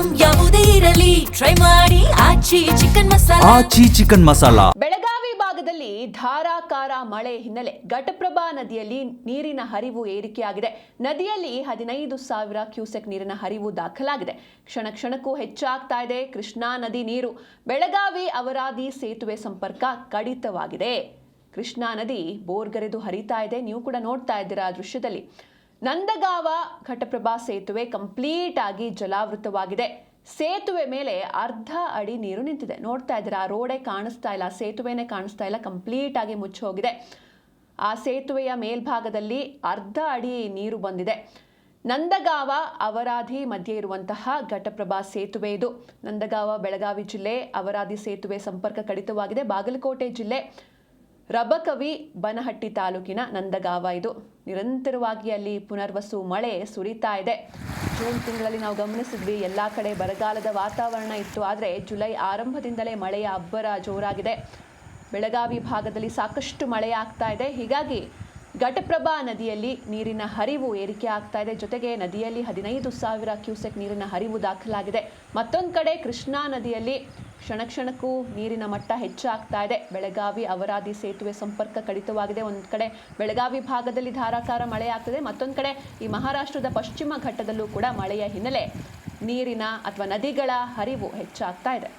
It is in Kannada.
ಐಟಂ ಯಾವುದೇ ಇರಲಿ ಟ್ರೈ ಮಾಡಿ ಆಚಿ ಚಿಕನ್ ಮಸಾಲಾ. ಬೆಳಗಾವಿ ಭಾಗದಲ್ಲಿ ಧಾರಾಕಾರ ಮಳೆ ಹಿನ್ನೆಲೆ ಘಟಪ್ರಭಾ ನದಿಯಲ್ಲಿ ನೀರಿನ ಹರಿವು ಏರಿಕೆಯಾಗಿದೆ. ನದಿಯಲ್ಲಿ 15,000 ಕ್ಯೂಸೆಕ್ ನೀರಿನ ಹರಿವು ದಾಖಲಾಗಿದೆ. ಕ್ಷಣಕ್ಕೂ ಹೆಚ್ಚಾಗ್ತಾ ಇದೆ ಕೃಷ್ಣಾ ನದಿ ನೀರು. ಬೆಳಗಾವಿ ಅವರಾದಿ ಸೇತುವೆ ಸಂಪರ್ಕ ಕಡಿತವಾಗಿದೆ. ಕೃಷ್ಣಾ ನದಿ ಬೋರ್ಗರೆದು ಹರಿತಾ ಇದೆ. ನೀವು ಕೂಡ ನೋಡ್ತಾ ಇದ್ದೀರಾ ದೃಶ್ಯದಲ್ಲಿ. ನಂದಗಾವ ಘಟಪ್ರಭಾ ಸೇತುವೆ ಕಂಪ್ಲೀಟ್ ಆಗಿ ಜಲಾವೃತವಾಗಿದೆ. ಸೇತುವೆ ಮೇಲೆ ಅರ್ಧ ಅಡಿ ನೀರು ನಿಂತಿದೆ. ನೋಡ್ತಾ ಇದ್ದೀರಾ, ರೋಡೇ ಕಾಣಿಸ್ತಾ ಇಲ್ಲ, ಸೇತುವೆನೇ ಕಾಣಿಸ್ತಾ ಇಲ್ಲ, ಕಂಪ್ಲೀಟ್ ಆಗಿ ಮುಚ್ಚಿ ಹೋಗಿದೆ. ಆ ಸೇತುವೆಯ ಮೇಲ್ಭಾಗದಲ್ಲಿ ಅರ್ಧ ಅಡಿ ನೀರು ಬಂದಿದೆ. ನಂದಗಾವ ಅವರಾದಿ ಮಧ್ಯೆ ಇರುವಂತಹ ಘಟಪ್ರಭಾ ಸೇತುವೆ ಇದು. ನಂದಗಾವ ಬೆಳಗಾವಿ ಜಿಲ್ಲೆ ಅವರಾದಿ ಸೇತುವೆ ಸಂಪರ್ಕ ಕಡಿತವಾಗಿದೆ. ಬಾಗಲಕೋಟೆ ಜಿಲ್ಲೆ ರಬಕವಿ ಬನಹಟ್ಟಿ ತಾಲೂಕಿನ ನಂದಗಾವ ಇದು. ನಿರಂತರವಾಗಿ ಅಲ್ಲಿ ಪುನರ್ವಸು ಮಳೆ ಸುರಿತಾ ಇದೆ. ಜೂನ್ ತಿಂಗಳಲ್ಲಿ ನಾವು ಗಮನಿಸಿದ್ವಿ, ಎಲ್ಲ ಕಡೆ ಬರಗಾಲದ ವಾತಾವರಣ ಇತ್ತು. ಆದರೆ ಜುಲೈ ಆರಂಭದಿಂದಲೇ ಮಳೆಯ ಅಬ್ಬರ ಜೋರಾಗಿದೆ. ಬೆಳಗಾವಿ ಭಾಗದಲ್ಲಿ ಸಾಕಷ್ಟು ಮಳೆ ಆಗ್ತಾ ಇದೆ. ಹೀಗಾಗಿ ಘಟಪ್ರಭಾ ನದಿಯಲ್ಲಿ ನೀರಿನ ಹರಿವು ಏರಿಕೆ ಆಗ್ತಾ ಇದೆ. ಜೊತೆಗೆ ನದಿಯಲ್ಲಿ 15,000 ಕ್ಯೂಸೆಕ್ ನೀರಿನ ಹರಿವು ದಾಖಲಾಗಿದೆ. ಮತ್ತೊಂದು ಕಡೆ ಕೃಷ್ಣಾ ನದಿಯಲ್ಲಿ ಕ್ಷಣಕ್ಕೂ ನೀರಿನ ಮಟ್ಟ ಹೆಚ್ಚಾಗ್ತಾ ಇದೆ. ಬೆಳಗಾವಿ ಅವರಾದಿ ಸೇತುವೆ ಸಂಪರ್ಕ ಕಡಿತವಾಗಿದೆ. ಒಂದು ಕಡೆ ಬೆಳಗಾವಿ ಭಾಗದಲ್ಲಿ ಧಾರಾಕಾರ ಮಳೆ ಆಗ್ತದೆ, ಮತ್ತೊಂದು ಕಡೆ ಈ ಮಹಾರಾಷ್ಟ್ರದ ಪಶ್ಚಿಮ ಘಟ್ಟದಲ್ಲೂ ಕೂಡ ಮಳೆಯ ಹಿನ್ನೆಲೆ ನೀರಿನ ಅಥವಾ ನದಿಗಳ ಹರಿವು ಹೆಚ್ಚಾಗ್ತಾ ಇದೆ.